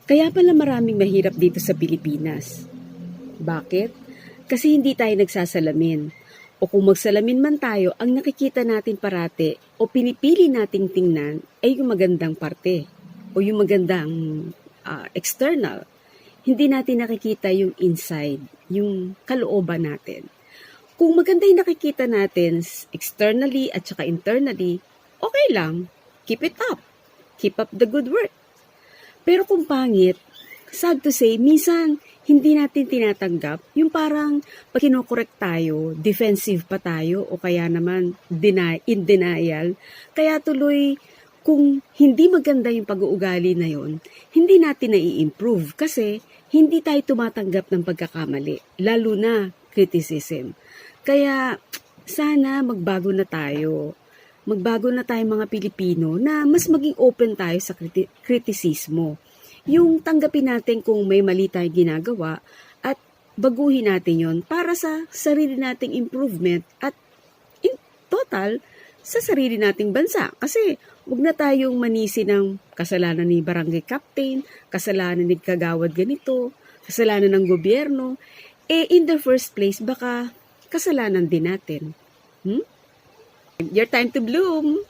Kaya pala maraming mahirap dito sa Pilipinas. Bakit? Kasi hindi tayo nagsasalamin. O kung magsalamin man tayo, ang nakikita natin parate o pinipili nating tingnan ay yung magandang parte o yung magandang external. Hindi natin nakikita yung inside, yung kalooban natin. Kung maganda yung nakikita natin externally at saka internally, okay lang. Keep it up. Keep up the good work. Pero kung pangit, sad to say, minsan hindi natin tinatanggap yung parang pag kinokorek tayo, defensive pa tayo o kaya naman in denial. Kaya tuloy, kung hindi maganda yung pag-uugali na yon, hindi natin na-i-improve kasi hindi tayo tumatanggap ng pagkakamali, lalo na criticism. Kaya sana magbago na tayo. Magbago na tayo mga Pilipino na mas maging open tayo sa kritisismo. Yung tanggapin natin kung may mali tayong ginagawa at baguhin natin yon para sa sarili nating improvement at in total sa sarili nating bansa. Kasi huwag na tayong manisi ng kasalanan ni barangay captain, kasalanan ni kagawad ganito, kasalanan ng gobyerno. In the first place, baka kasalanan din natin. Your time to bloom!